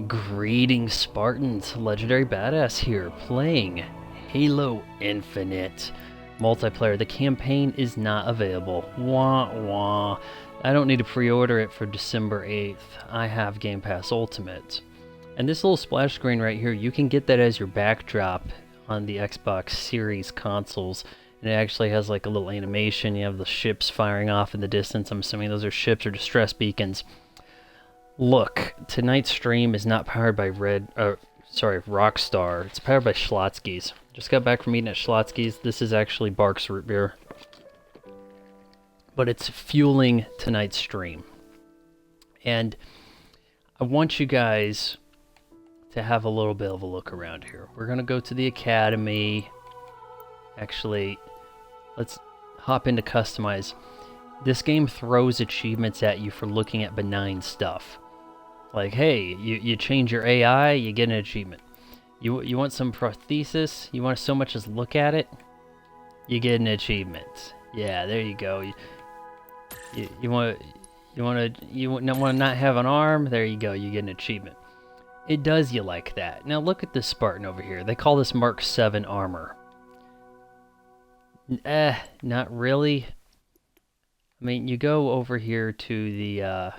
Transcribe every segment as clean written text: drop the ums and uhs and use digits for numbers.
Greetings, Spartans. Legendary Badass here, playing Halo Infinite multiplayer. The campaign is not available. Wah wah. I don't need to pre-order it for December 8th. I have Game Pass Ultimate. And this little splash screen right here, you can get that as your backdrop on the Xbox Series consoles. And it actually has like a little animation. You have the ships firing off in the distance. I'm assuming those are ships or distress beacons. Look, tonight's stream is not powered by Rockstar. It's powered by Schlotzsky's. Just got back from eating at Schlotzsky's. This is actually Bark's root beer. But it's fueling tonight's stream. And I want you guys to have a little bit of a look around here. We're going to go to the Academy. Actually, let's hop into Customize. This game throws achievements at you for looking at benign stuff. Like, hey, you change your AI, you get an achievement. You want some prosthesis, you want to so much as look at it, you get an achievement. Yeah, there you go. You want to not have an arm, there you go, you get an achievement. It does you like that. Now look at this Spartan over here. They call this Mark 7 armor. Not really. I mean, you go over here to the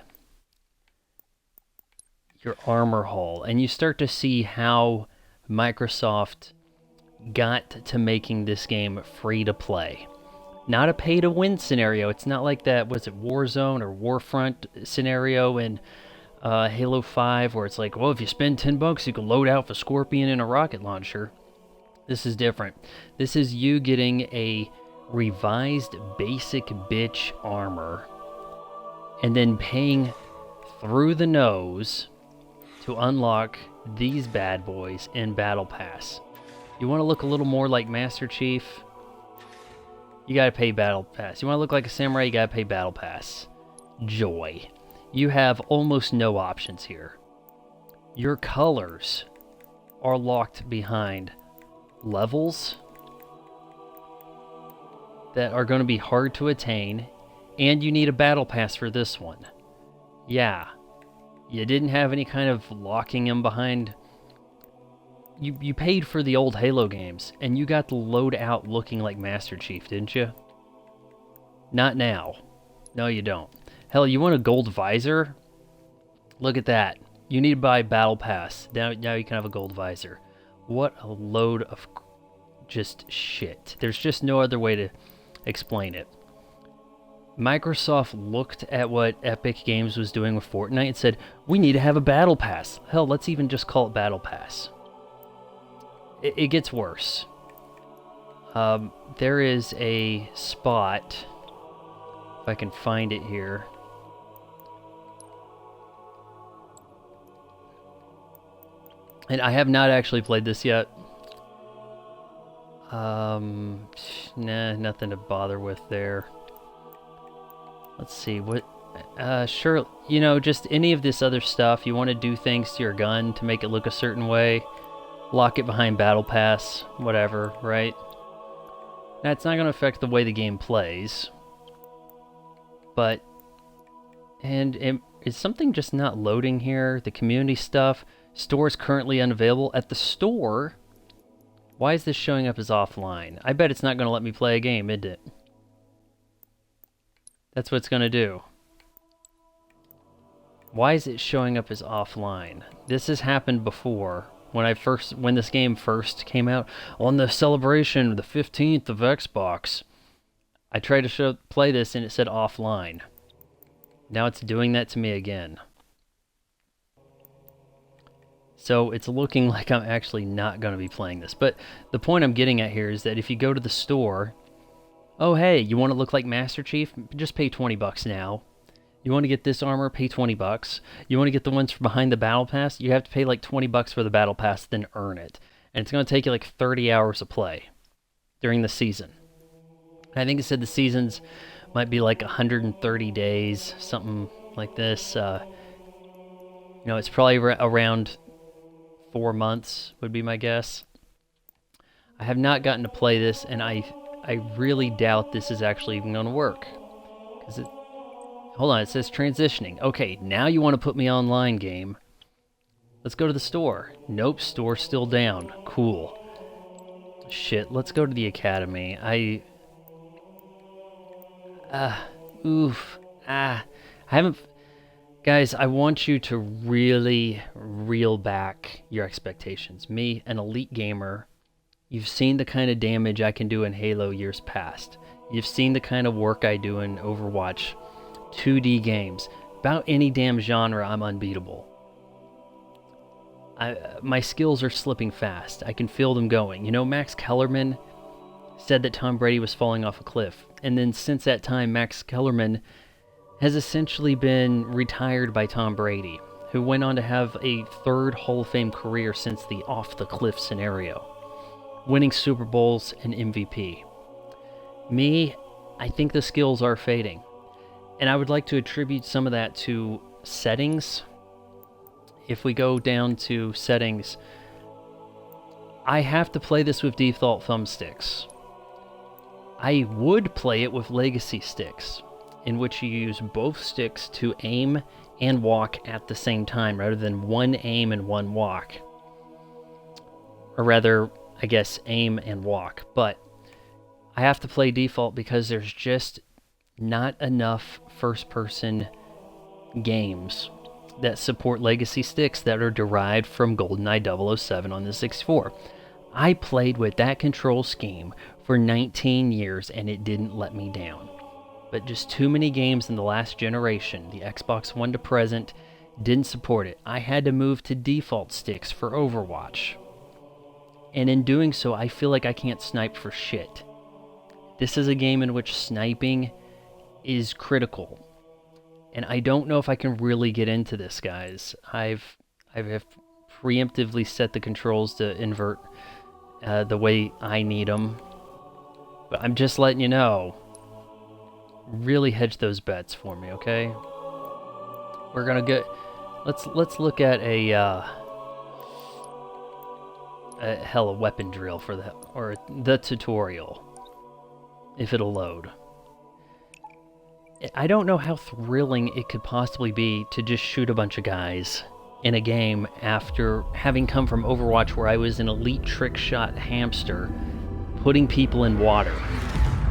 your armor hall, and you start to see how Microsoft got to making this game free to play. Not a pay to win scenario. It's not like that, was it Warzone or Warfront scenario in Halo 5 where it's like, well, if you spend $10 you can load out for Scorpion and a rocket launcher. This is different. This is you getting a revised basic bitch armor and then paying through the nose to unlock these bad boys in Battle Pass. You want to look a little more like Master Chief? You gotta pay Battle Pass. You want to look like a samurai? You gotta pay Battle Pass. Joy. You have almost no options here. Your colors are locked behind levels that are going to be hard to attain, and you need a battle pass for this one. Yeah, you didn't have any kind of locking them behind. You paid for the old Halo games, and you got the load out looking like Master Chief, didn't you? Not now. No, you don't. Hell, you want a gold visor? Look at that. You need to buy battle pass. Now you can have a gold visor. What a load of just shit. There's just no other way to explain it. Microsoft looked at what Epic Games was doing with Fortnite and said, we need to have a battle pass. Hell, let's even just call it battle pass. It gets worse. There is a spot, if I can find it here. And I have not actually played this yet. Nah, nothing to bother with there. Let's see, what, sure, you know, just any of this other stuff, you want to do things to your gun to make it look a certain way, lock it behind Battle Pass, whatever, right? Now, it's not going to affect the way the game plays, but, and is something just not loading here? The community stuff, store is currently unavailable. At the store, why is this showing up as offline? I bet it's not going to let me play a game, isn't it? That's what it's going to do. Why is it showing up as offline? This has happened before. When this game first came out, on the celebration of the 15th of Xbox, I tried to play this and it said offline. Now it's doing that to me again. So it's looking like I'm actually not going to be playing this. But the point I'm getting at here is that if you go to the store, oh hey, you want to look like Master Chief? Just pay $20 now. You want to get this armor? Pay $20. You want to get the ones from behind the battle pass? You have to pay like $20 for the battle pass, then earn it. And it's going to take you like 30 hours of play during the season. I think it said the seasons might be like 130 days, something like this. You know, it's probably around 4 months would be my guess. I have not gotten to play this, and I really doubt this is actually even going to work. Because hold on, it says transitioning. Okay, now you want to put me online, game. Let's go to the store. Nope, store's still down. Cool. Shit, let's go to the academy. I haven't... Guys, I want you to really reel back your expectations. Me, an elite gamer, you've seen the kind of damage I can do in Halo years past. You've seen the kind of work I do in Overwatch 2D games. About any damn genre, I'm unbeatable. My skills are slipping fast. I can feel them going. You know, Max Kellerman said that Tom Brady was falling off a cliff. And then since that time, Max Kellerman has essentially been retired by Tom Brady, who went on to have a third Hall of Fame career since the off-the-cliff scenario, winning Super Bowls and MVP. Me, I think the skills are fading. And I would like to attribute some of that to settings. If we go down to settings, I have to play this with default thumbsticks. I would play it with legacy sticks, in which you use both sticks to aim and walk at the same time, rather than one aim and one walk. Or rather, I guess, aim and walk. But I have to play default because there's just not enough first-person games that support legacy sticks that are derived from GoldenEye 007 on the 64. I played with that control scheme for 19 years and it didn't let me down. But just too many games in the last generation, the Xbox One to present, didn't support it. I had to move to default sticks for Overwatch. And in doing so, I feel like I can't snipe for shit. This is a game in which sniping is critical. And I don't know if I can really get into this, guys. I've preemptively set the controls to invert the way I need them. But I'm just letting you know. Really hedge those bets for me, okay? We're gonna get... Let's look at a weapon drill for the... or the tutorial. If it'll load. I don't know how thrilling it could possibly be to just shoot a bunch of guys in a game after having come from Overwatch where I was an elite trick shot hamster putting people in water.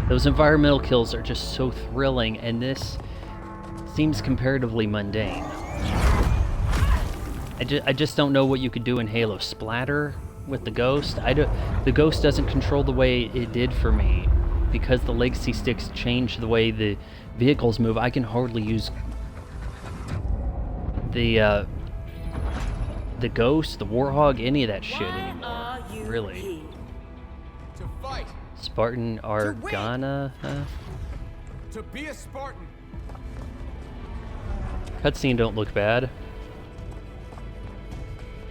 Those environmental kills are just so thrilling, and this seems comparatively mundane. I just don't know what you could do in Halo. Splatter with the Ghost? The Ghost doesn't control the way it did for me. Because the legacy sticks change the way the vehicles move, I can hardly use the Ghost, the Warhog, any of that shit anymore. Really. To fight. Spartan Argana? To be a Spartan. Cutscene don't look bad.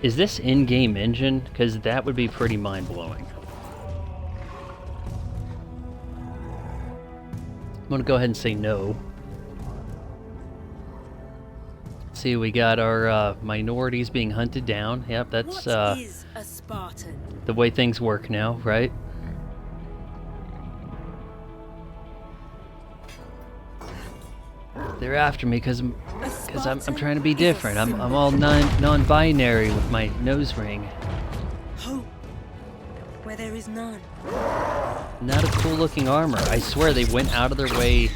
Is this in-game engine? Because that would be pretty mind-blowing. I'm gonna go ahead and say no. Let's see, we got our minorities being hunted down. Yep, that's What is a Spartan? the way things work now, right? They're after me because I'm trying to be different. I'm all non-binary with my nose ring. Hope where there is none. Not a cool looking armor. I swear they went out of their way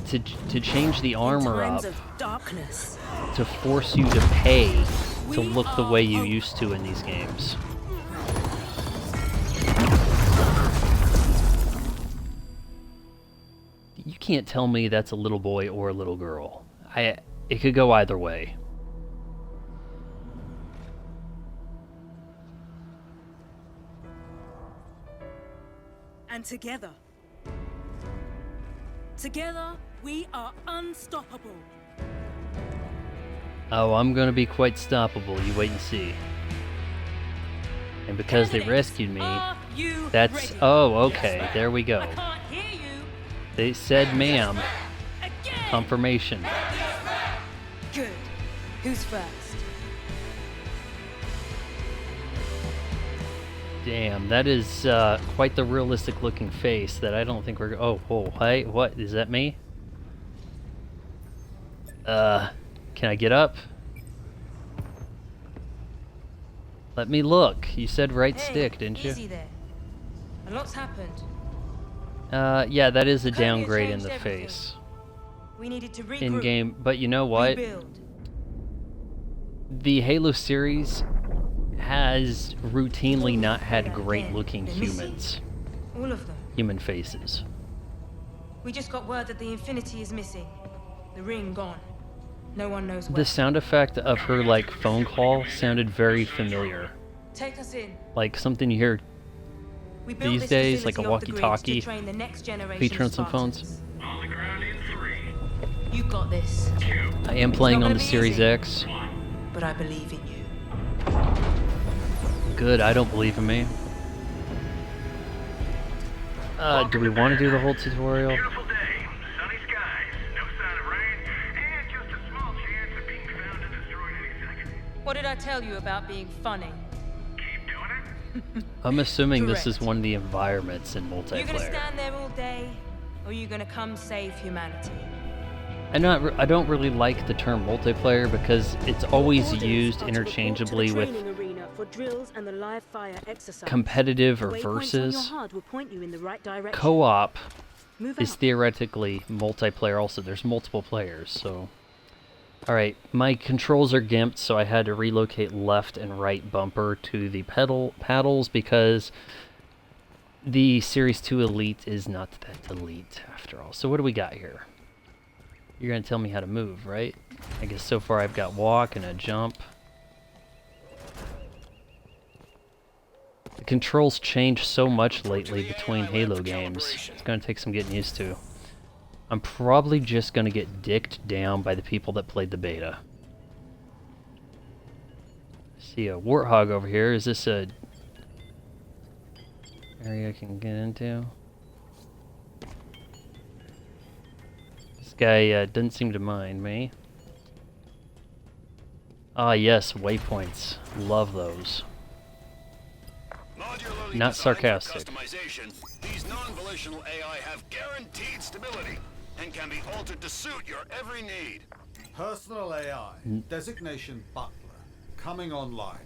to change the armor In up times of darkness. to force you to pay to look the way you used to in these games. You can't tell me that's a little boy or a little girl. It could go either way. And together we are unstoppable. Oh, I'm gonna be quite stoppable. You wait and see. And because they rescued me, that's... ready? Oh, okay. There we go. I can't hear you. They said ma'am. Again. Confirmation. Good. Who's first? Damn, that is quite the realistic looking face that I don't think we're... Oh, hey, what? Is that me? Can I get up? Let me look. You said right Hey, stick, didn't you? easy there. A lot's happened. Yeah, that is a Korea downgrade in changed the everything. face. We needed to regroup, In game, but you know what? rebuild. The Halo series has routinely not had Again, great looking they're missing. humans. All of them. Human faces. We just got word that the Infinity is missing. The ring gone. No one knows where. The sound effect of her, like, phone call sounded very familiar. Take us in. Like something you hear We built these this days, like a facility off the grids walkie-talkie to train the next generation feature on of some phones. Spartans. On the ground in 3, You got this, 2, I am playing not on gonna the be Series easy. X. 1. but I believe in you. Good, I don't believe in me. Do we want to do the whole tutorial? Beautiful day, sunny skies, no sign of rain, and just a small chance of being found and destroyed any second. What did I tell you about being funny? Keep doing it. I'm assuming this is Correct. one of the environments in You gonna multiplayer. stand there all day, or you gonna come save humanity? I don't really like the term multiplayer because it's always used interchangeably with competitive or versus. Co-op is theoretically multiplayer also. There's multiple players, so... Alright, my controls are gimped, so I had to relocate left and right bumper to the paddles because the Series 2 Elite is not that elite after all. So what do we got here? You're gonna tell me how to move, right? I guess so far I've got walk and a jump. The controls change so much lately between Halo games. It's gonna take some getting used to. I'm probably just gonna get dicked down by the people that played the beta. See a warthog over here. Is this a area I can get into? This guy doesn't seem to mind me. Ah yes, waypoints. Love those. Modularly Not designed for sarcastic. Customization, these non-volitional AI have guaranteed stability and can be altered to suit your every need. Personal AI, designation Butler, coming online.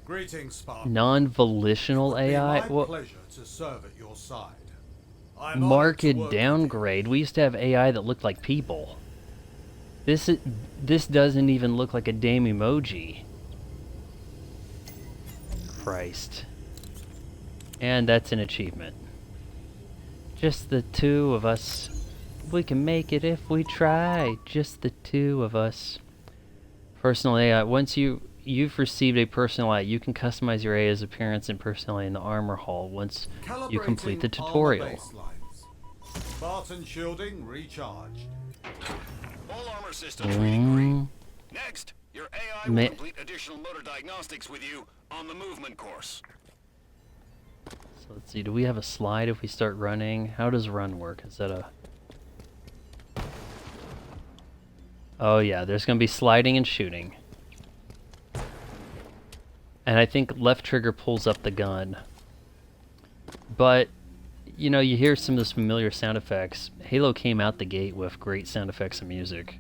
Greetings, Spartan. Non-volitional It would be AI? my Well, pleasure to serve at your side. I'm honored marked to work with you. downgrade. We used to have AI that looked like people. This doesn't even look like a damn emoji. Christ. And that's an achievement. Just the two of us. We can make it if we try. Just the two of us. Personal AI. Once you've received a personal AI, you can customize your AI's appearance and personality in the armor hall once you complete the Calibrating armor tutorial. baselines. Spartan shielding recharged. All armor systems reading green. Mm, Next, your AI will Ma- complete additional motor diagnostics with you on the movement course. So let's see, do we have a slide if we start running? How does run work? Is that a... Oh yeah, there's gonna be sliding and shooting. And I think left trigger pulls up the gun. But, you know, you hear some of those familiar sound effects. Halo came out the gate with great sound effects and music.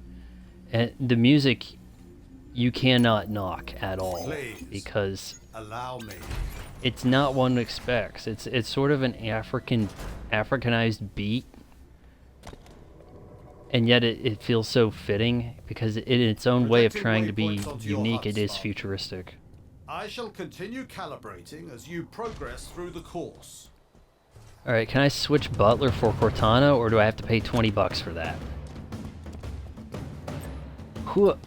And the music, you cannot knock at all. Please. Because Allow me. it's not one expects. It's sort of an Africanized beat. And yet it feels so fitting because in its own way of Projecting trying to be waypoints onto your unique, HUD it is style. futuristic. I shall continue calibrating as you progress through the course. Alright, can I switch Butler for Cortana, or do I have to pay 20 bucks for that? Whew.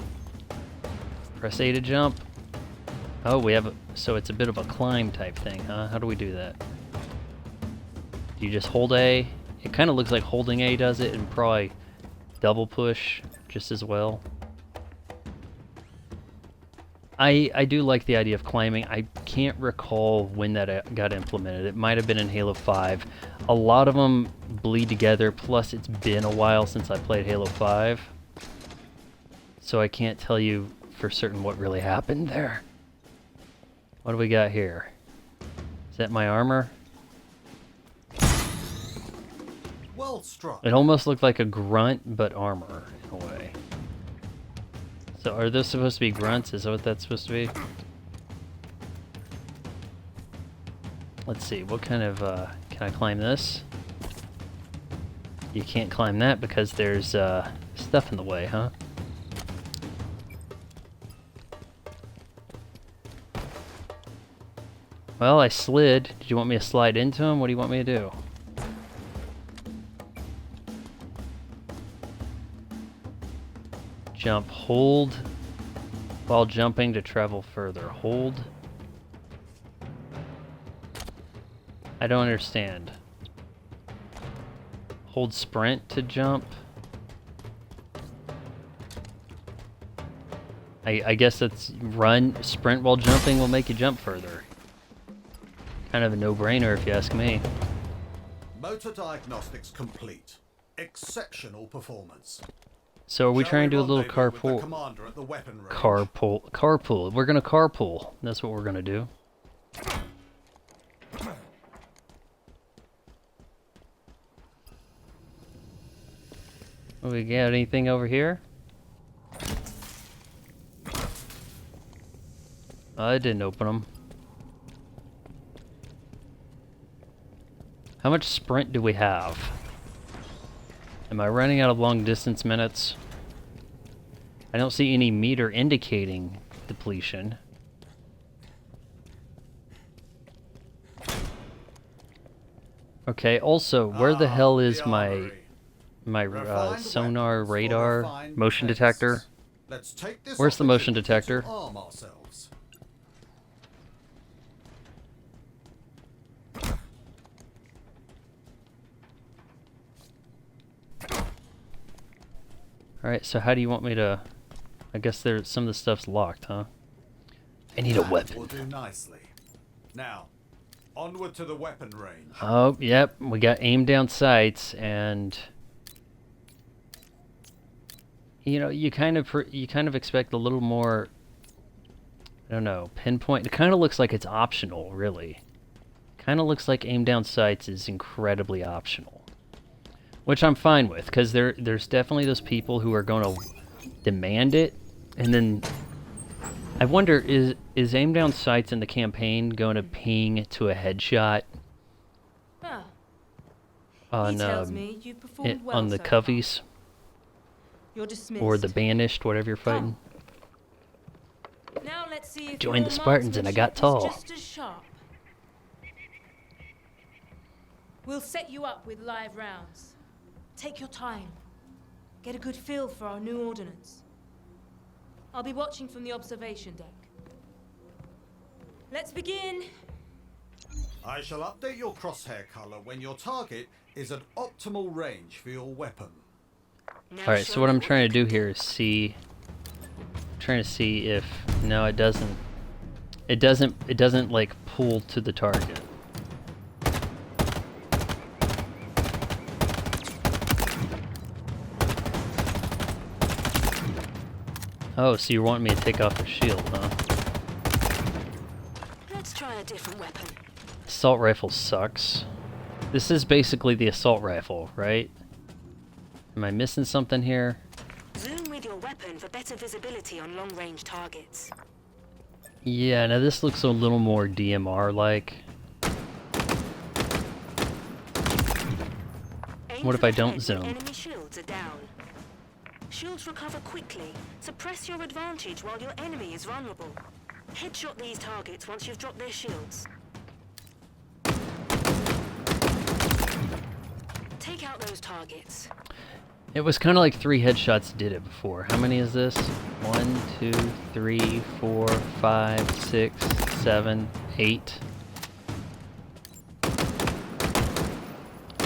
Press A to jump. Oh, we have a... So it's a bit of a climb type thing, huh? How do we do that? Do you just hold A? It kind of looks like holding A does it, and probably double push just as well. I do like the idea of climbing. I can't recall when that got implemented. It might have been in Halo 5. A lot of them bleed together, plus it's been a while since I played Halo 5. So I can't tell you for certain what really happened there. What do we got here? Is that my armor? Well struck. It almost looked like a grunt, but armor, in a way. So are those supposed to be grunts? Is that what that's supposed to be? Let's see, what kind of, can I climb this? You can't climb that because there's, stuff in the way, huh? Well, I slid. Did you want me to slide into him? What do you want me to do? Jump, hold while jumping to travel further. Hold. I don't understand. Hold sprint to jump. I guess that's sprint while jumping will make you jump further. Kind of a no-brainer if you ask me. Motor diagnostics complete. Exceptional performance. So are we Shall trying to do a little rendezvous with the carpool? commander at the weapon range? Carpool. We're gonna carpool. That's what we're gonna do. We got anything over here? I didn't open them. How much sprint do we have? Am I running out of long distance minutes? I don't see any meter indicating depletion. Okay, also, where the hell is the my armory. sonar Refined radar weapons for refined motion tastes. detector? Let's take this Where's the motion opportunity detector? to arm ourselves. Alright, so how do you want me to... I guess there's some of the stuff's locked, huh? I need a That weapon. will do nicely. Now, onward to the weapon range. Oh, yep, we got aim down sights, and... You know, you kind of expect a little more... I don't know, pinpoint. It kind of looks like it's optional, really. Kind of looks like aim down sights is incredibly optional. Which I'm fine with, because there's definitely those people who are going to demand it, and then... I wonder, is aim down sights in the campaign going to ping to a headshot Ah, on, he tells me you performed well on the so far. coveys? You're dismissed. Or the banished, whatever you're fighting? Now let's see if Joined your the Spartans and I got marksmanship tall. is just as sharp. We'll set you up with live rounds. Take your time. Get a good feel for our new ordnance. I'll be watching from the observation deck. Let's begin. I shall update your crosshair color when your target is at optimal range for your weapon. Alright, so what I'm trying to do here is see... trying to see if... No, it doesn't... It doesn't, like, pull to the target. Oh, so you want me to take off the shield, huh? Let's try a different weapon. Assault rifle sucks. This is basically the assault rifle, right? Am I missing something here? Zoom with your weapon for better visibility on long-range targets. Yeah, now this looks a little more DMR-like. What if I don't zoom? Enemy shields are down. Shields recover quickly. Suppress your advantage while your enemy is vulnerable. Headshot these targets once you've dropped their shields. Take out those targets. It was kind of like 3 headshots did it before. How many is this? 1, 2, 3, 4, 5, 6, 7, 8.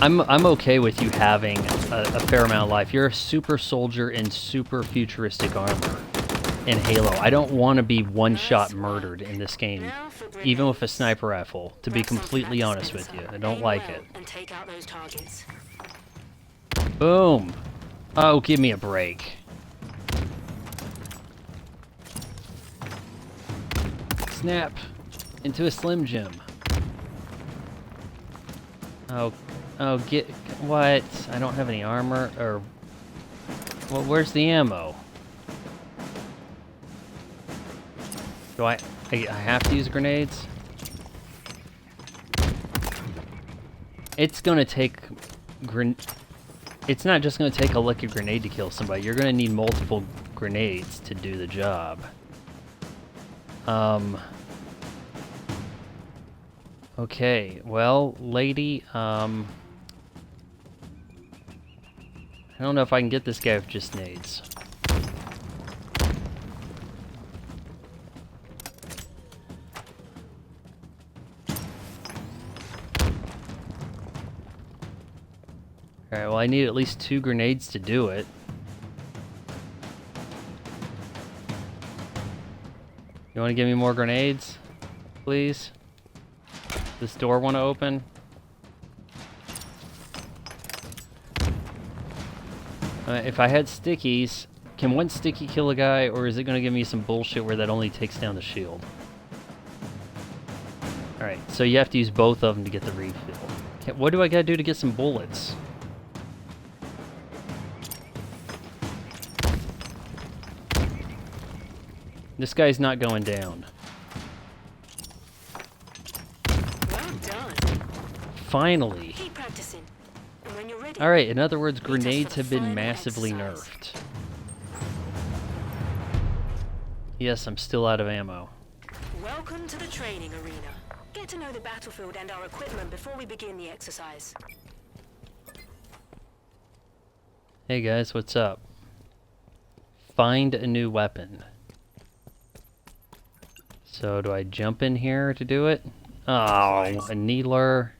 I'm okay with you having a fair amount of life. You're a super soldier in super futuristic armor in Halo. I don't want to be one-shot murdered in this game, even with a sniper rifle, to be completely honest with you. I don't like it. And take out those targets. Boom! Oh, give me a break. Snap! Into a Slim Jim. Oh, get... What? I don't have any armor, or... Well, where's the ammo? Do I have to use grenades? it's gonna take it's not just gonna take a liquid grenade to kill somebody. You're gonna need multiple grenades to do the job. Okay, well, lady, I don't know if I can get this guy with just nades. Alright, well I need at least 2 grenades to do it. You want to give me more grenades? Please? This door want to open? If I had stickies, can one sticky kill a guy, or is it going to give me some bullshit where that only takes down the shield? Alright, so you have to use both of them to get the refill. Okay, what do I gotta do to get some bullets? This guy's not going down. Well done. Finally. Keep practicing. And when you're ready, Alright, in other words, meet us for grenades the have been final massively exercise. nerfed. Yes, I'm still out of ammo. Welcome to the training arena. Get to know the battlefield and our equipment before we begin the exercise. Hey guys, what's up? Find a new weapon. So do I jump in here to do it? Oh, a needler.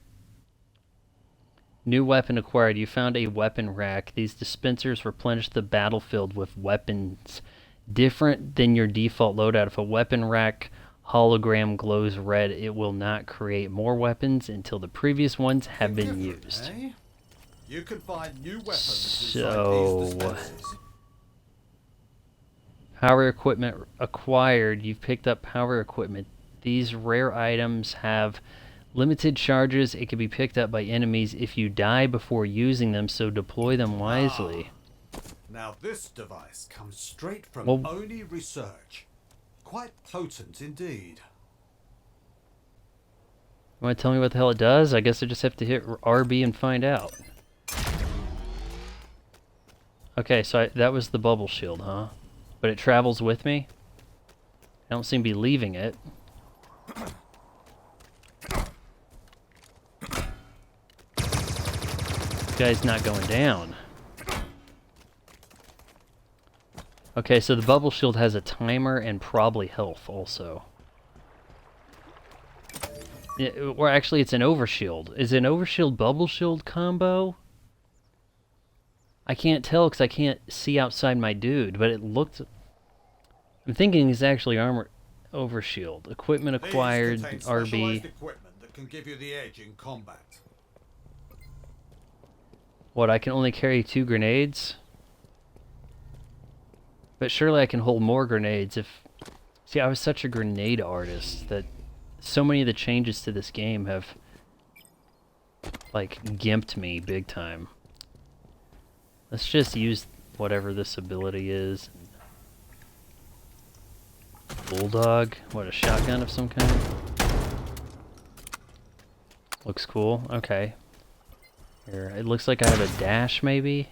New weapon acquired. You found a weapon rack. These dispensers replenish the battlefield with weapons different than your default loadout. If a weapon rack hologram glows red, it will not create more weapons until the previous ones have been Different, used. eh? You can find new weapons So- inside these dispensers. Power equipment acquired. You've picked up power equipment. These rare items have limited charges. It can be picked up by enemies if you die before using them, so deploy them wisely. Now this device comes straight from Well- Oni Research. Quite potent indeed. You want to tell me what the hell it does? I guess I just have to hit RB and find out. Okay, so that was the bubble shield, huh? But it travels with me? I don't seem to be leaving it. This guy's not going down. Okay, so the bubble shield has a timer and probably health also. Or actually, it's an overshield. Is it an overshield bubble shield combo? I can't tell because I can't see outside my dude, but it looked... I'm thinking it's actually armor overshield. Equipment acquired, These contain RB. specialized equipment that can give you the edge in combat. What, I can only carry 2 grenades? But surely I can hold more grenades if... See, I was such a grenade artist that so many of the changes to this game have, like, gimped me big time. Let's just use whatever this ability is. Bulldog? What, a shotgun of some kind? Looks cool. Okay. Here, it looks like I have a dash, maybe?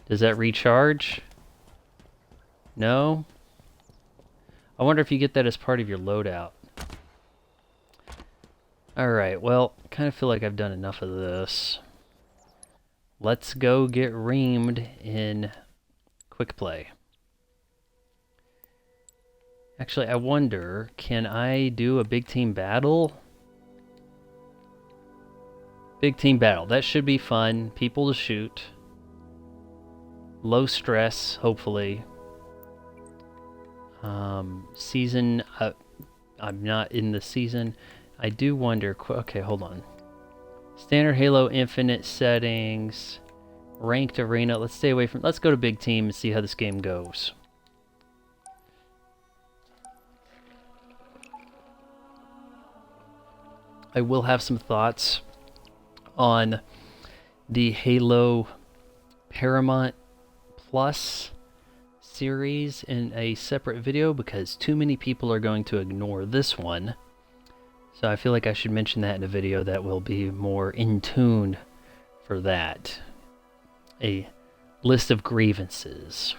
Does that recharge? No? I wonder if you get that as part of your loadout. Alright, well, kind of feel like I've done enough of this. Let's go get reamed in quick play. Actually, I wonder, can I do a big team battle? Big team battle. That should be fun. People to shoot. Low stress, hopefully. Season, I'm not in the season. I do wonder, okay, hold on. Standard Halo Infinite settings. Ranked arena, let's stay away from, let's go to big team and see how this game goes. I will have some thoughts on the Halo Paramount Plus series in a separate video because too many people are going to ignore this one. So I feel like I should mention that in a video that will be more in tune for that. A list of grievances.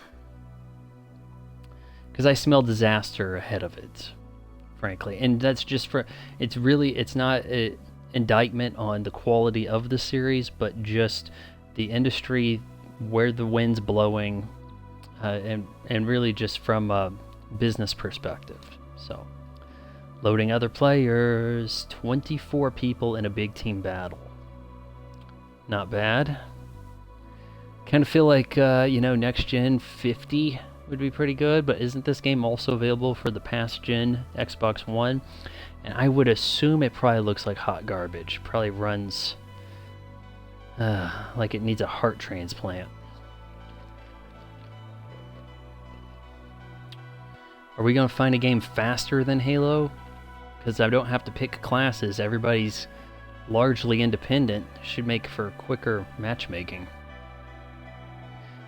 Because I smell disaster ahead of it, frankly. And that's just for, it's not an indictment on the quality of the series, but just the industry, where the wind's blowing, and really just from a business perspective. So, loading other players, 24 people in a big team battle. Not bad. Kind of feel like, you know, next gen 50 would be pretty good, but isn't this game also available for the past gen Xbox One? And I would assume it probably looks like hot garbage. Probably runs like it needs a heart transplant. Are we going to find a game faster than Halo? Because I don't have to pick classes. Everybody's largely independent. Should make for quicker matchmaking.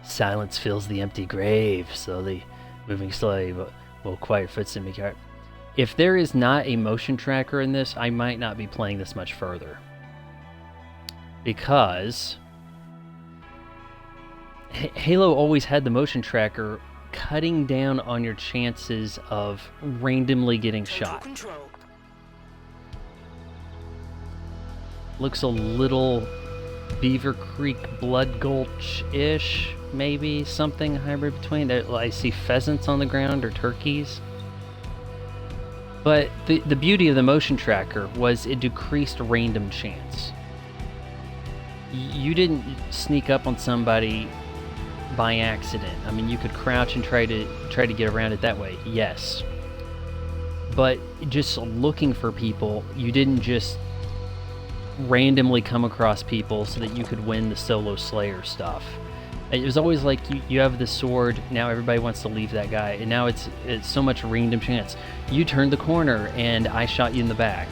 Silence fills the empty grave, slowly moving slowly, but will quiet footsteps and make it. If there is not a motion tracker in this, I might not be playing this much further. Because Halo always had the motion tracker, cutting down on your chances of randomly getting shot. Control. Looks a little Beaver Creek Blood Gulch-ish, maybe something hybrid between. I see pheasants on the ground or turkeys. But the beauty of the motion tracker was it decreased random chance. You didn't sneak up on somebody by accident. I mean, you could crouch and try to get around it that way, yes. But just looking for people, you didn't just randomly come across people so that you could win the solo slayer stuff. It was always like you have this sword, now everybody wants to leave that guy, and now it's so much random chance. You turned the corner and I shot you in the back.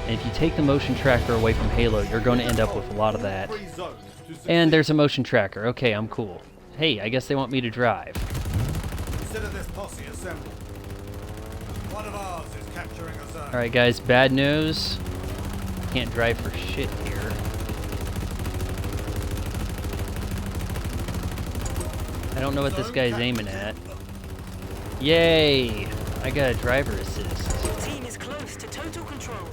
And if you take the motion tracker away from Halo, you're going to end up with a lot of that. And there's a motion tracker. Okay, I'm cool. Hey, I guess they want me to drive. Consider this posse assembled. One of ours is capturing a zone. Alright guys, bad news. Can't drive for shit here. I don't know what this guy's aiming at. Yay! I got a driver assist. Your team is close to total control.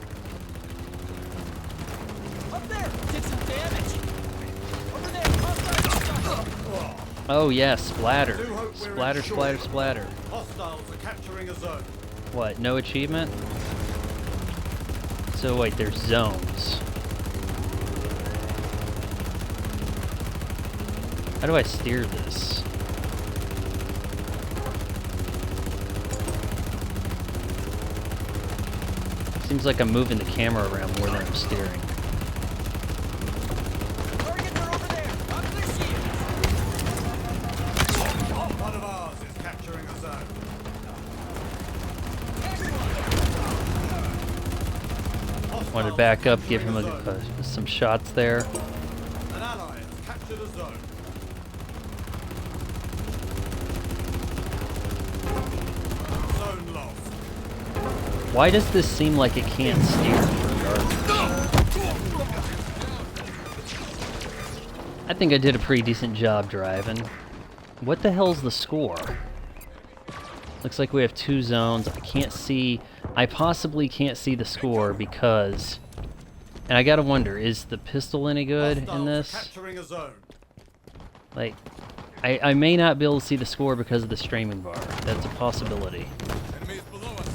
Up there! Did some damage! Over there! Hostile! Oh yeah, splatter. Splatter, splatter, splatter. Hostiles are capturing a zone. What, no achievement? So wait, there's zones. How do I steer this? Seems like I'm moving the camera around more than I'm steering. Targets are over there! On their shields! One of ours is capturing a zone. Want to back up, give him some shots there. An ally has captured a zone. Zone lost. Why does this seem like it can't steer for garbage? I think I did a pretty decent job driving. What the hell's the score? Looks like we have 2 zones. I can't see... I possibly can't see the score because... And I gotta wonder, is the pistol any good in this? Capturing a zone. Like, I may not be able to see the score because of the streaming bar. That's a possibility. Enemies below us!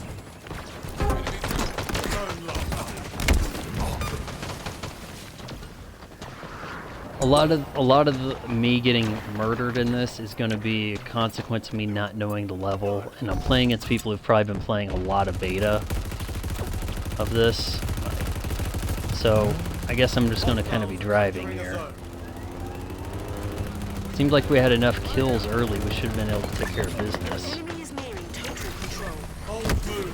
Zone lost. A lot of me getting murdered in this is going to be a consequence of me not knowing the level, and I'm playing against people who've probably been playing a lot of beta of this. So I guess I'm just going to kind of be driving here. Seems like we had enough kills early. We should have been able to take care of business. Enemy is nearing total control. Hold move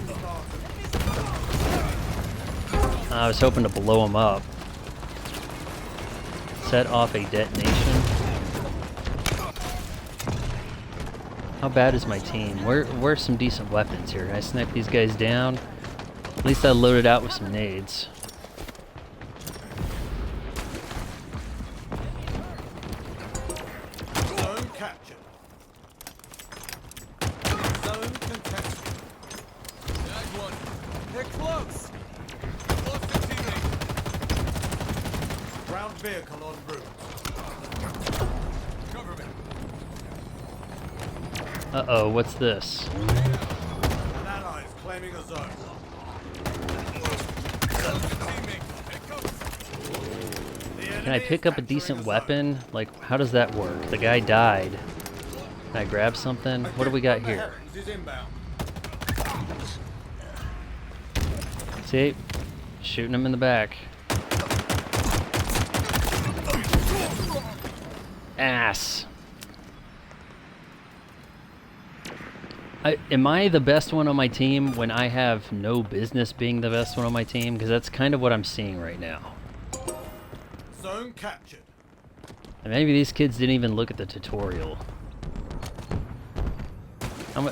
started. I was hoping to blow them up. Set off a detonation. How bad is my team? Where's some decent weapons here? Can I snipe these guys down? At least I loaded out with some nades. Zone captured. Zone contested. Tag one. They're close. Close to teammate. Ground vehicle en route. Cover me. Uh-oh, what's this? An ally is claiming a zone. Close to teammate. It comes. Can I pick up a decent weapon? Like, how does that work? The guy died. Can I grab something? What do we got here? Is inbound. See? Shooting him in the back. Ass. Am I the best one on my team when I have no business being the best one on my team? Because that's kind of what I'm seeing right now. Zone captured. And maybe these kids didn't even look at the tutorial. How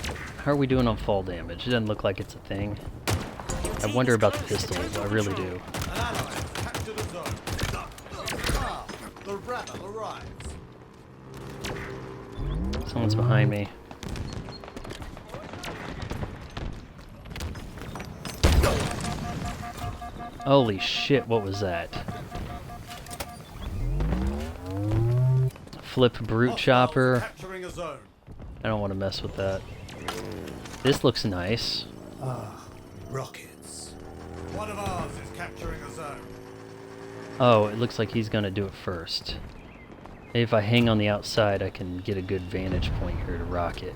are we doing on fall damage? It doesn't look like it's a thing. I wonder about the pistols. I really do. An ally has captured a zone. Ah, the rebel arrives. Someone's behind me. Holy shit, what was that? Flip brute chopper. Capturing a zone. I don't want to mess with that. This looks nice. Rockets. One of ours is capturing a zone. Oh, it looks like he's gonna do it first. Maybe if I hang on the outside, I can get a good vantage point here to rock it.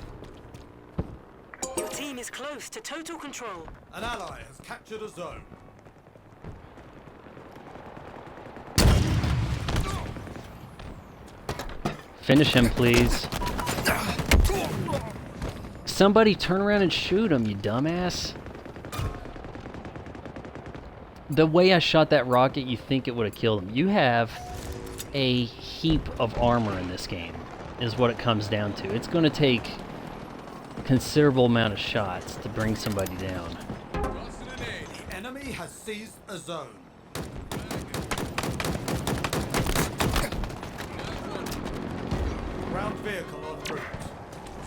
Your team is close to total control. An ally has captured a zone. Finish him, please. Somebody turn around and shoot him, you dumbass. The way I shot that rocket, you think it would have killed him. You have a heap of armor in this game, is what it comes down to. It's going to take a considerable amount of shots to bring somebody down. Tossing an aid. The enemy has seized a zone. Ground vehicle en route.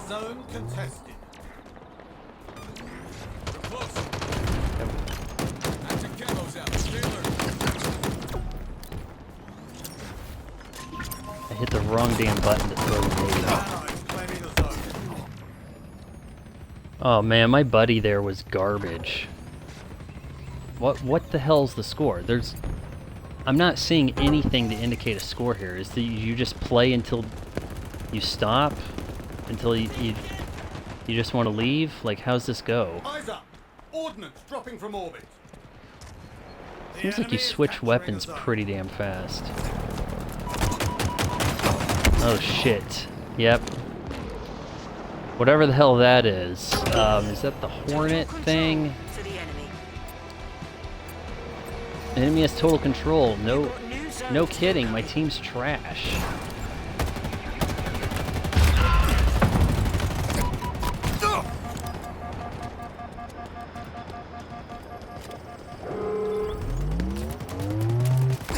Zone contested. We're close. Active camos out. Stay alert. I hit the wrong damn button to throw the nade An out. ally is claiming a zone. Oh man, my buddy there was garbage. What the hell's the score? I'm not seeing anything to indicate a score here. Is that you just play until you stop? Until you just want to leave? Like, how's this go? Eyes up! Ordnance dropping from orbit. The Seems like enemy you is switch capturing weapons a zone. pretty damn fast. Oh shit. Yep. Whatever the hell that is. Is that the Hornet thing? To the enemy. The enemy has total control. No, Got new zones no to kidding. My locate. team's trash.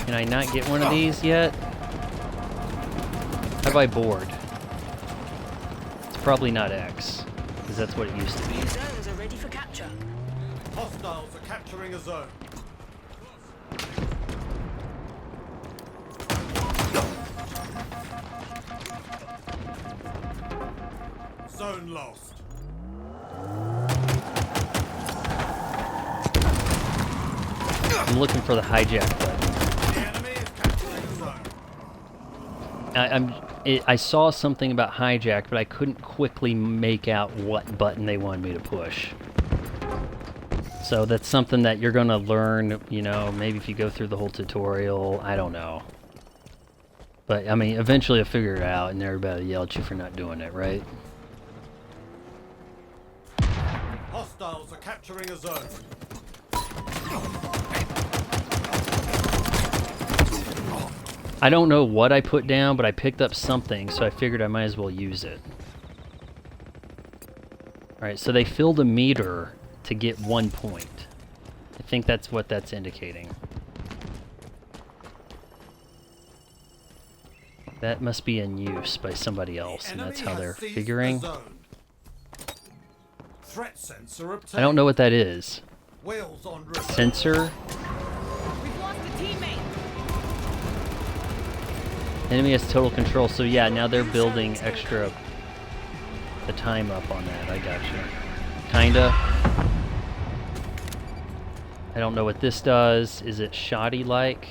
Can I not get one of these yet? Have I bored? It's probably not X, because that's what it used to be. New zones are ready for capture. Hostiles are capturing a zone. Zone lost. I'm looking for the hijack button. The enemy is capturing a zone. I saw something about hijack, but I couldn't quickly make out what button they wanted me to push. So that's something that you're gonna learn, you know, maybe if you go through the whole tutorial, I don't know. But, I mean, eventually you'll figure it out and everybody will yell at you for not doing it, right? Hostiles are capturing a zone. I don't know what I put down, but I picked up something, so I figured I might as well use it. Alright, so they filled a meter to get 1 point. I think that's what that's indicating. That must be in use by somebody else, and that's how they're figuring. Threat sensor obtained. I don't know what that is. Wheels on route. Sensor? We've lost a teammate. Enemy has total control, so yeah, now they're building extra the time up on that. I gotcha. Kinda. I don't know what this does. Is it shoddy-like?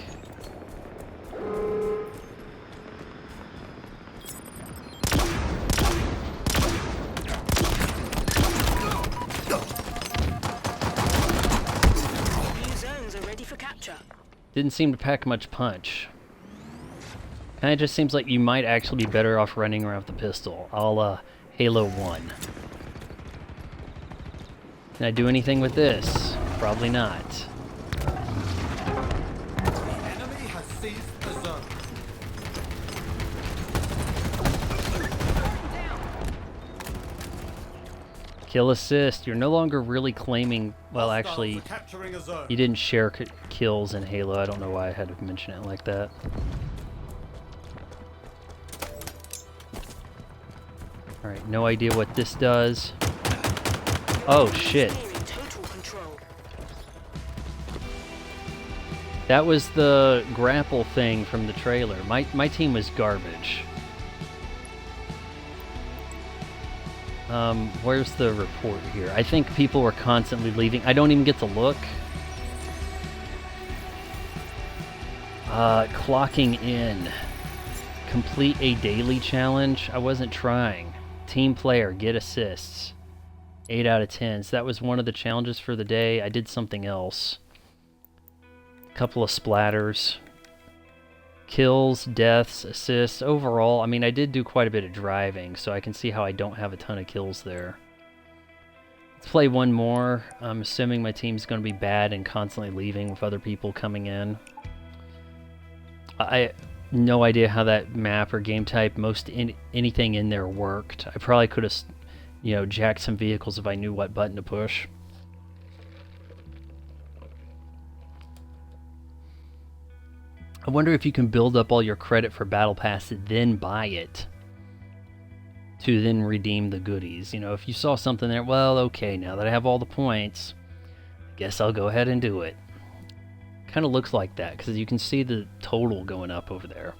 New zones are ready for capture. Didn't seem to pack much punch. Kinda just seems like you might actually be better off running around with the pistol. I'll, Halo 1. Can I do anything with this? Probably not. The enemy has seized the zone. Kill assist. You're no longer really claiming... Well, Hostiles actually, are capturing a zone. you didn't share kills in Halo. I don't know why I had to mention it like that. Alright, no idea what this does. Oh, shit. Total control. That was the grapple thing from the trailer. My team was garbage. Where's the report here? I think people were constantly leaving. I don't even get to look. Clocking in. Complete a daily challenge. I wasn't trying. Team player, get assists. 8 out of 10. So that was one of the challenges for the day. I did something else. Couple of splatters. Kills, deaths, assists. Overall, I mean, I did do quite a bit of driving, so I can see how I don't have a ton of kills there. Let's play one more. I'm assuming my team's going to be bad and constantly leaving with other people coming in. I no idea how that map or game type, anything in there worked. I probably could have, you know, jacked some vehicles if I knew what button to push. I wonder if you can build up all your credit for Battle Pass and then buy it to then redeem the goodies. You know, if you saw something there, well, okay, now that I have all the points, I guess I'll go ahead and do it. Kind of looks like that because you can see the total going up over there.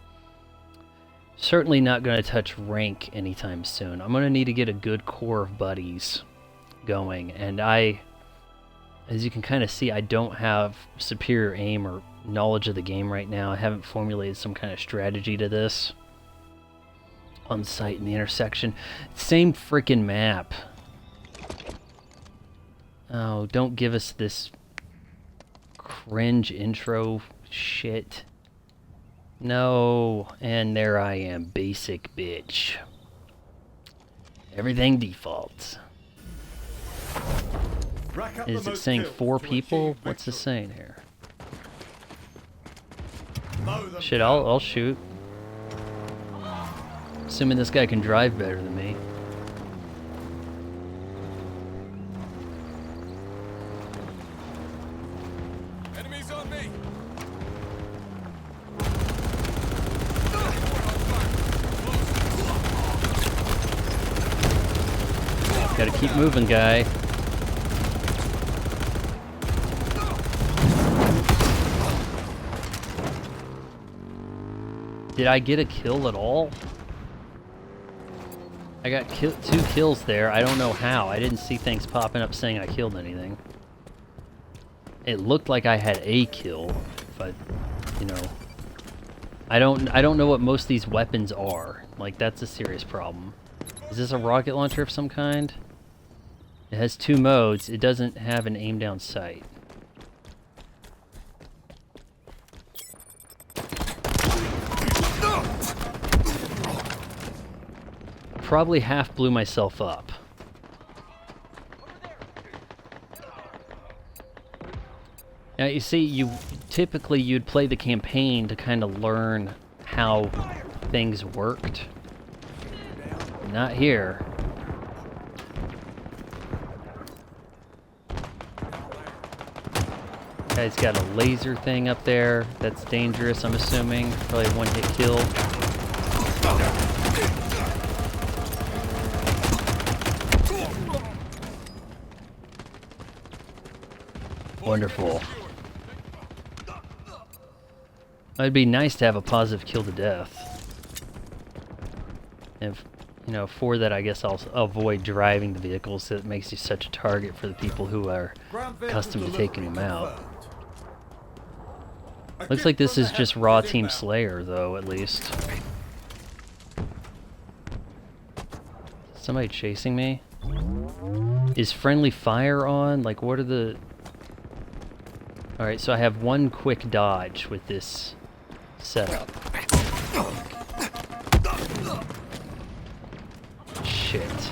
Certainly not going to touch rank anytime soon. I'm going to need to get a good core of buddies going, and as you can kind of see, I don't have superior aim or knowledge of the game right now. I haven't formulated some kind of strategy to this. On site in the intersection. Same freaking map. Oh, don't give us this cringe intro shit. No. And there I am, basic bitch. Everything defaults. Is it saying 4 people? What's it saying here? Shit, I'll shoot. Assuming this guy can drive better than me. Enemies on me. Gotta keep moving, guy. Did I get a kill at all? I got 2 kills there. I don't know how. I didn't see things popping up saying I killed anything. It looked like I had a kill, but you know, I don't know what most of these weapons are. Like, that's a serious problem. Is this a rocket launcher of some kind? It has 2 modes. It doesn't have an aim down sight. Probably half blew myself up. Now you see, you'd play the campaign to kind of learn how things worked. Not here. Guy's got a laser thing up there. That's dangerous, I'm assuming. Probably a one-hit kill. Wonderful. It'd be nice to have a positive kill to death. If, you know, for that I guess I'll avoid driving the vehicles. That makes you such a target for the people who are accustomed to taking them out. Looks like this is just raw Team Slayer though, at least. Somebody chasing me? Is friendly fire on? Like, what are the... Alright, so I have one quick dodge with this setup. Shit.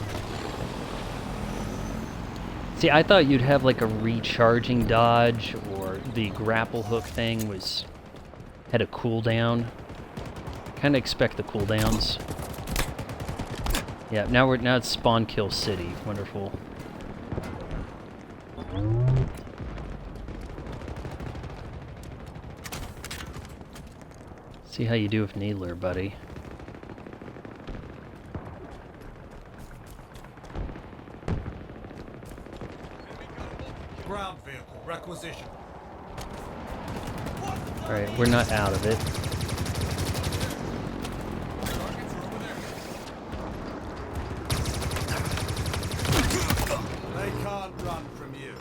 See, I thought you'd have like a recharging dodge, or the grapple hook thing had a cooldown. Kinda expect the cooldowns. Yeah, now it's spawn kill city. Wonderful. See how you do with Needler, buddy. Ground vehicle requisition. Alright, we're not out of it. They can't run from you.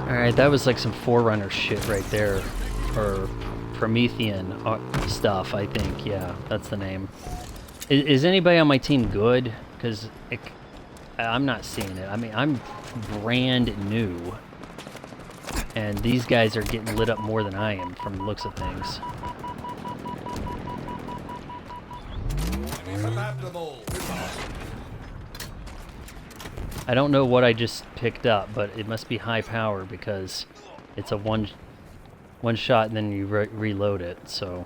Alright, that was like some Forerunner shit right there. Or Promethean stuff, I think. Yeah, that's the name. Is anybody on my team good? Because I'm not seeing it. I mean, I'm brand new. And these guys are getting lit up more than I am from the looks of things. Command them all. I don't know what I just picked up, but it must be high power because it's a one shot and then you reload it, so...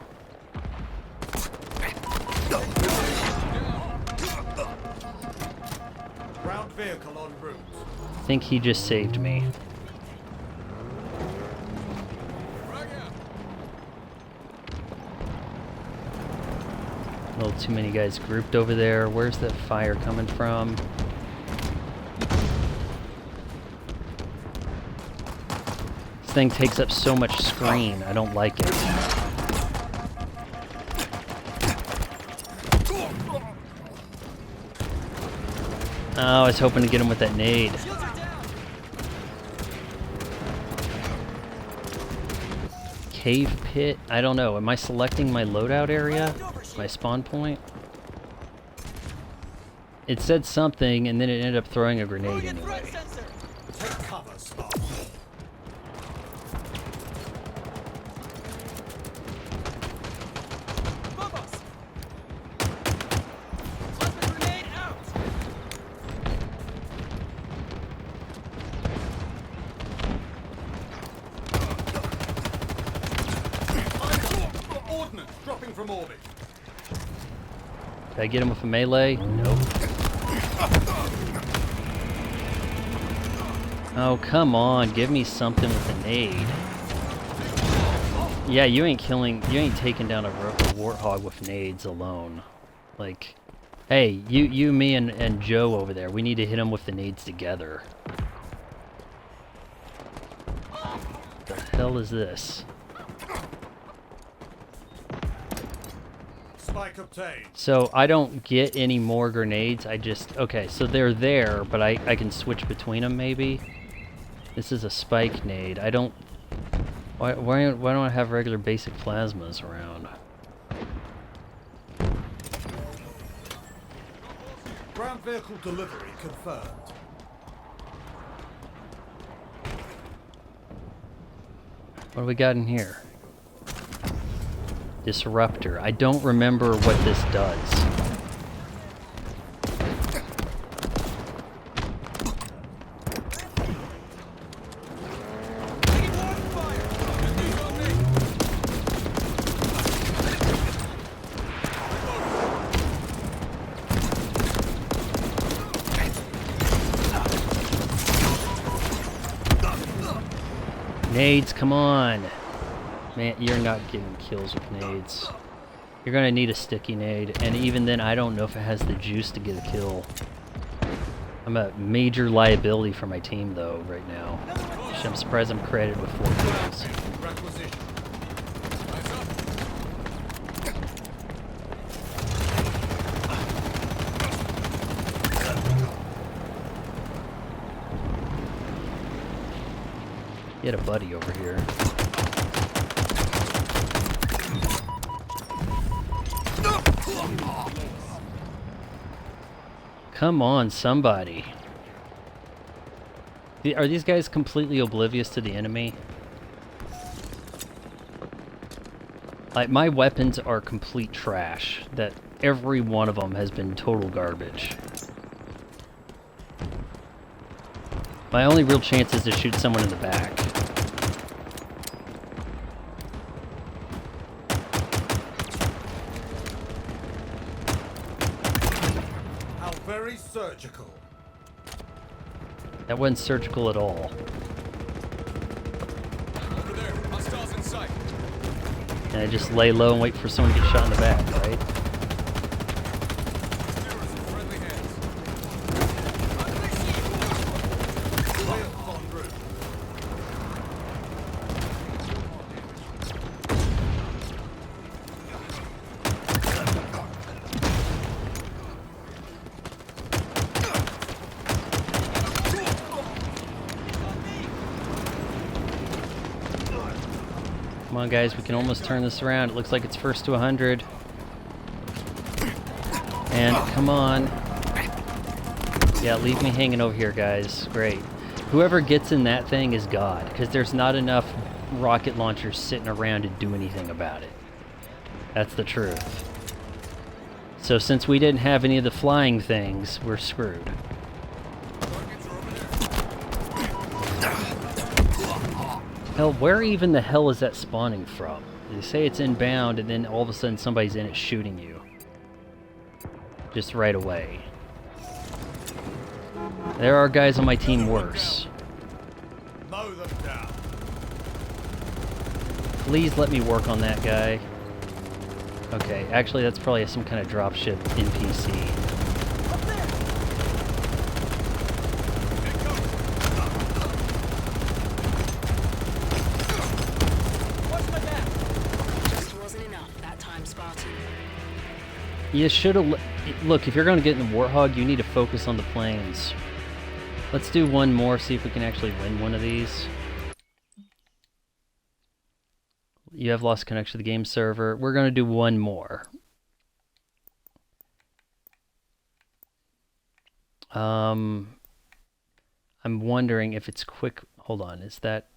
Ground vehicle en route. I think he just saved me. A little too many guys grouped over there. Where's that fire coming from? This thing takes up so much screen. I don't like it. Oh, I was hoping to get him with that nade. Cave pit? I don't know. Am I selecting my loadout area? My spawn point? It said something, and then it ended up throwing a grenade anyway. Take cover, Spark. Ordnance dropping from orbit. Did I get him with a melee? Nope. Oh, come on. Give me something with a nade. Yeah, you ain't taking down a warthog with nades alone. Like, hey, you, me, and Joe over there, we need to hit him with the nades together. What the hell is this? Spike obtained. So I don't get any more grenades. I just... Okay, so they're there, but I can switch between them maybe. This is a spike nade. I don't... Why don't I have regular basic plasmas around? Ground vehicle delivery confirmed. What do we got in here? Disruptor. I don't remember what this does. Nades, come on! Man, you're not getting kills with nades. You're gonna need a sticky nade, and even then I don't know if it has the juice to get a kill. I'm a major liability for my team though, right now. I'm surprised I'm credited with 4 kills. Get a buddy over here. Come on, somebody. Are these guys completely oblivious to the enemy? Like, my weapons are complete trash. That every one of them has been total garbage. My only real chance is to shoot someone in the back. How very surgical. That wasn't surgical at all. Over there, hostiles in sight. And I just lay low and wait for someone to get shot in the back, right? Friendly hands. Come on, guys, we can almost turn this around. It looks like it's first to 100. And come on. Yeah, leave me hanging over here, guys. Great. Whoever gets in that thing is God, because there's not enough rocket launchers sitting around to do anything about it. That's the truth. So since we didn't have any of the flying things, we're screwed. Hell, where even the hell is that spawning from? They say it's inbound, and then all of a sudden somebody's in it shooting you. Just right away. There are guys on my team worse. Mow them down. Please let me work on that guy. Okay, actually that's probably some kind of dropship NPC. You should have... Look, if you're going to get in the Warthog, you need to focus on the planes. Let's do one more, see if we can actually win one of these. You have lost connection to the game server. We're going to do one more. I'm wondering if it's quick... Hold on, is that...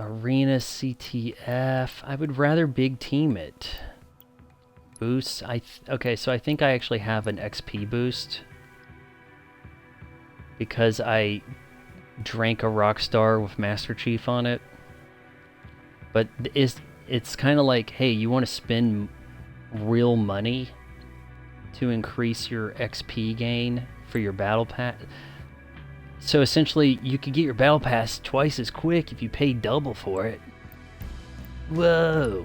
Arena CTF. I would rather big team it. Boosts. Okay, so I think I actually have an XP boost because I drank a Rockstar with Master Chief on it. But it's kind of like, hey, you want to spend real money to increase your XP gain for your battle pass. So essentially, you could get your battle pass twice as quick if you pay double for it. Whoa!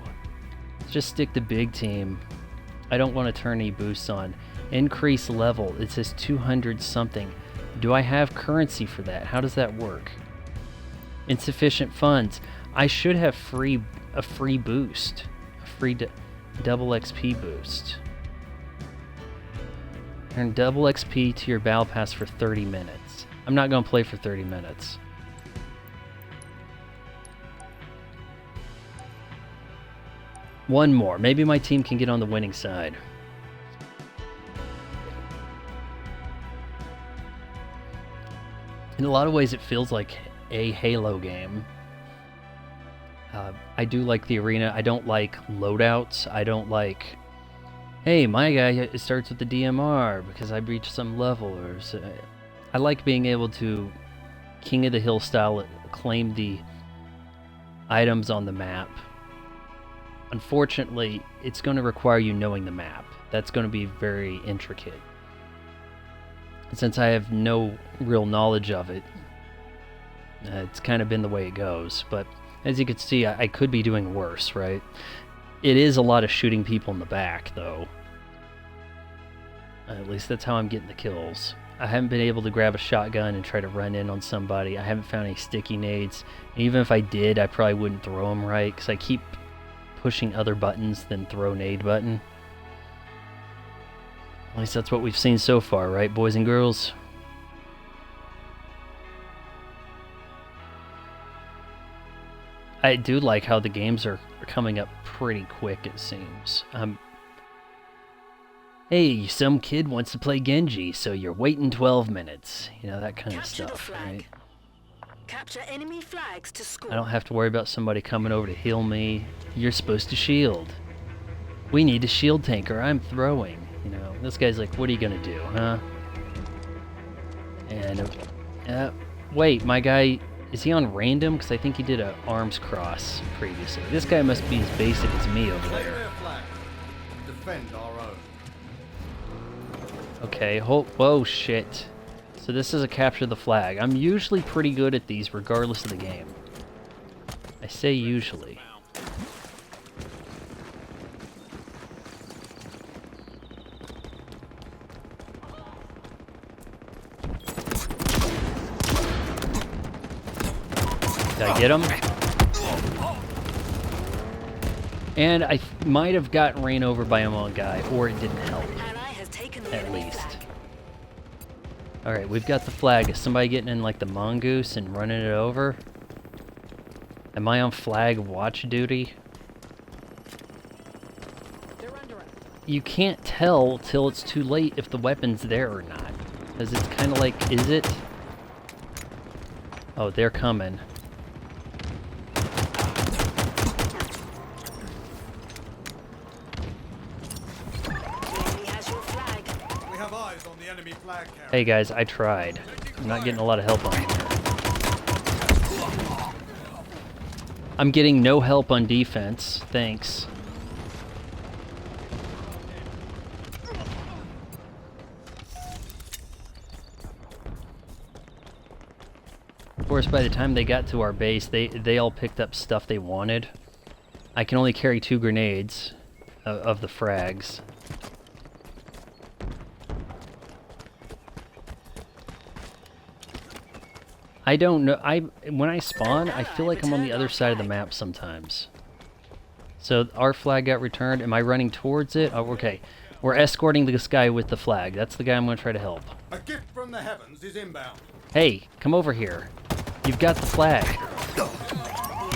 Let's just stick to big team. I don't want to turn any boosts on. Increase level. It says 200 something. Do I have currency for that? How does that work? Insufficient funds. I should have a free boost. A free double XP boost. Earn double XP to your battle pass for 30 minutes. I'm not going to play for 30 minutes. One more. Maybe my team can get on the winning side. In a lot of ways, it feels like a Halo game. I do like the arena. I don't like loadouts. I don't like... Hey, my guy starts with the DMR because I reached some level or... So, I like being able to King of the Hill style claim the items on the map. Unfortunately, it's going to require you knowing the map. That's going to be very intricate. Since I have no real knowledge of it, It's kind of been the way it goes, but as you can see, I could be doing worse, right? It is a lot of shooting people in the back, though. At least that's how I'm getting the kills. I haven't been able to grab a shotgun and try to run in on somebody. I haven't found any sticky nades. And even if I did, I probably wouldn't throw them right, because I keep pushing other buttons than throw nade button. At least that's what we've seen so far, right, boys and girls? I do like how the games are coming up pretty quick, it seems. Hey, some kid wants to play Genji, so you're waiting 12 minutes. You know, that kind of Capture the stuff, flag. right? Capture enemy flags to score. I don't have to worry about somebody coming over to heal me. You're supposed to shield. We need a shield tanker. I'm throwing. You know, this guy's like, what are you gonna do, huh? And, wait, my guy, is he on random? Because I think he did a arms cross previously. This guy must be as basic as me over Take there. their flag. Defend our own. Okay, whoa, shit. So this is a capture the flag. I'm usually pretty good at these regardless of the game. I say usually. Did I get him? And I might have gotten ran over by a own guy, or it didn't help. Ally has taken the At enemy least. flag. Alright, we've got the flag. Is somebody getting in like the mongoose and running it over? Am I on flag watch duty? They're under it. You can't tell till it's too late if the weapon's there or not. Because it's kind of like, is it? Oh, they're coming. The enemy has your flag. We have eyes on the enemy flag carrier. Hey guys, I tried. I'm not getting a lot of help on here. I'm getting no help on defense. Thanks. Of course, by the time they got to our base, they all picked up stuff they wanted. I can only carry 2 grenades of the frags. I don't know. When I spawn, I feel like I'm on the other side of the map sometimes. So our flag got returned. Am I running towards it? Oh, okay. We're escorting this guy with the flag. That's the guy I'm going to try to help. A gift from the heavens is inbound. Hey, come over here. You've got the flag.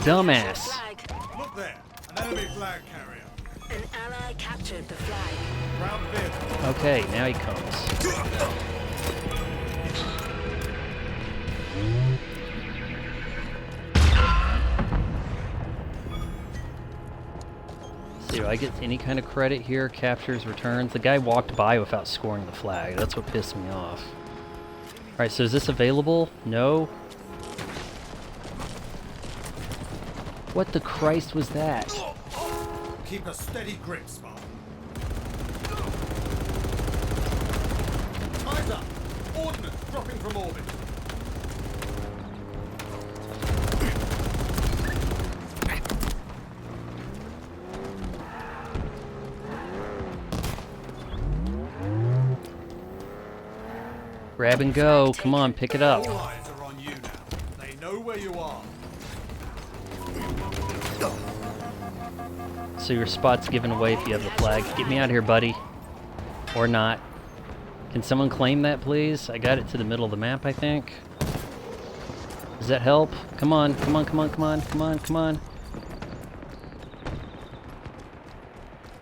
Dumbass. Flag. Look there, an enemy flag carrier. An ally captured the flag. Ground vehicle. Okay, now he comes. See, do I get any kind of credit here? Captures, returns. The guy walked by without scoring the flag. That's what pissed me off. Alright, so is this available? No? What the Christ was that? Keep a steady grip, Spartan. Eyes up. Ordnance dropping from orbit. Grab and go. Come on, pick it up. All eyes are on you now. They know where you are. So your spot's given away if you have the flag. Get me out of here, buddy. Or not. Can someone claim that, please? I got it to the middle of the map, I think. Does that help? Come on, come on, come on, come on, come on, come on.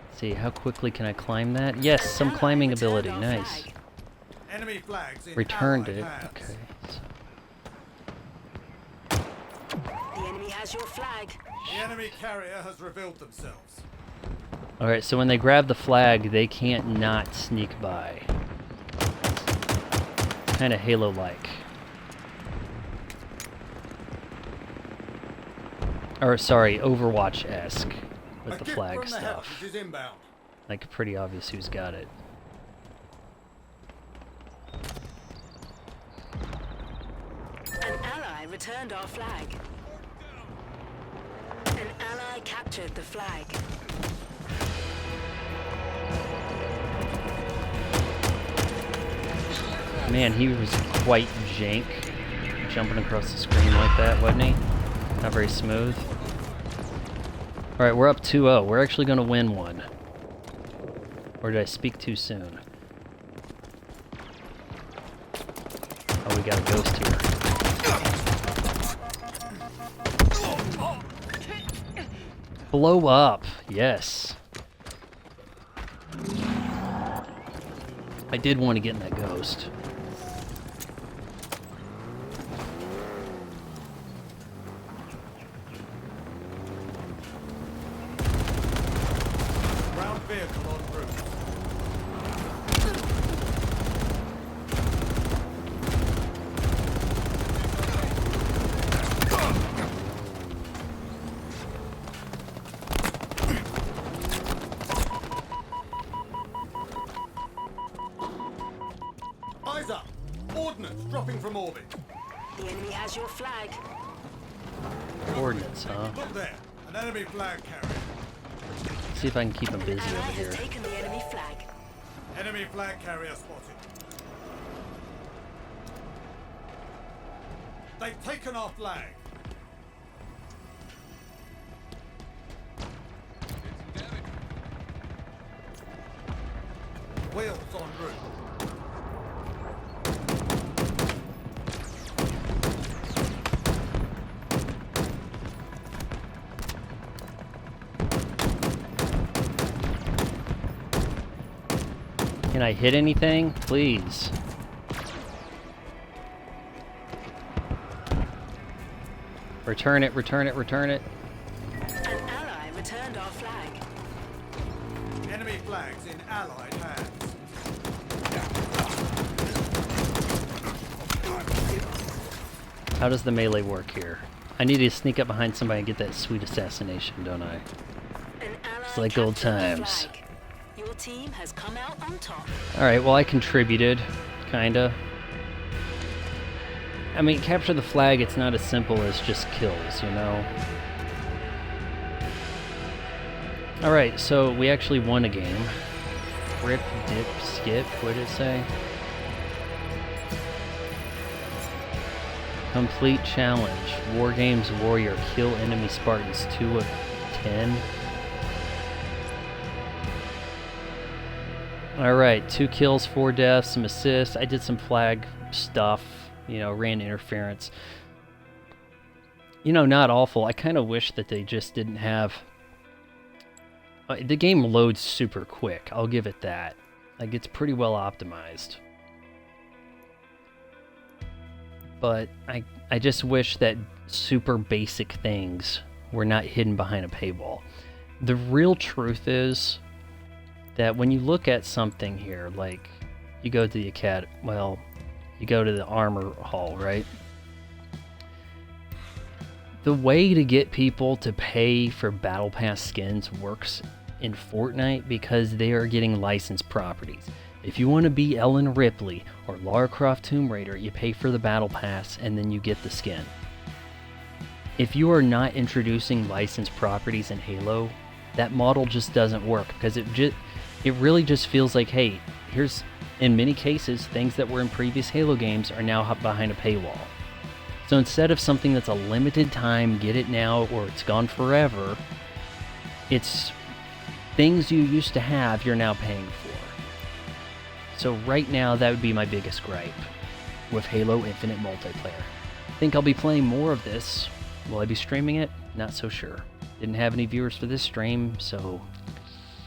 Let's see, how quickly can I climb that? Yes, some climbing ability. Nice. Enemy flags in Returned Allied it. hands. Okay. The enemy has your flag. The enemy carrier has revealed themselves. Alright, so when they grab the flag, they can't not sneak by. Kind of Halo-like. Or, sorry, Overwatch-esque with A the gift flag from the stuff. heavens is inbound. Like, pretty obvious who's got it. An ally returned our flag. An ally captured the flag. Man, he was quite jank jumping across the screen like that, wasn't he? Not very smooth. Alright, we're up 2-0. We're actually going to win one. Or did I speak too soon? Oh, we got a ghost here. Blow up! Yes. I did want to get in that ghost. Ground vehicle en route. Eyes up! Ordnance dropping from orbit. The enemy has your flag. Coordinates, huh? Look there, an enemy flag carrier. See if I can keep him busy Ally over has here. taken the enemy flag. Enemy flag carrier spotted. They've taken our flag. Wheels en route. Can I hit anything? Please. Return it, return it, return it. An ally returned our flag. Enemy flags in Allied hands. How does the melee work here? I need to sneak up behind somebody and get that sweet assassination, don't I? An ally It's like old captured the times. flag. Your team has come out on top. Alright, well I contributed, kinda. I mean, capture the flag, it's not as simple as just kills, you know? Alright, so we actually won a game. Rip, dip, skip, what did it say? Complete challenge. War Games Warrior. Kill enemy Spartans 2 of 10. Alright, 2 kills, 4 deaths, some assists. I did some flag stuff, you know, ran interference. You know, not awful. I kind of wish that they just didn't have... the game loads super quick, I'll give it that. Like, it's pretty well optimized. But I just wish that super basic things were not hidden behind a paywall. The real truth is that when you look at something here, like you go to the you go to the armor hall, right? The way to get people to pay for Battle Pass skins works in Fortnite because they are getting licensed properties. If you want to be Ellen Ripley or Lara Croft Tomb Raider, you pay for the Battle Pass and then you get the skin. If you are not introducing licensed properties in Halo, that model just doesn't work because it really just feels like, hey, here's, in many cases, things that were in previous Halo games are now behind a paywall. So instead of something that's a limited time, get it now or it's gone forever, it's things you used to have you're now paying for. So right now, that would be my biggest gripe with Halo Infinite multiplayer. Think I'll be playing more of this. Will I be streaming it? Not so sure. Didn't have any viewers for this stream, so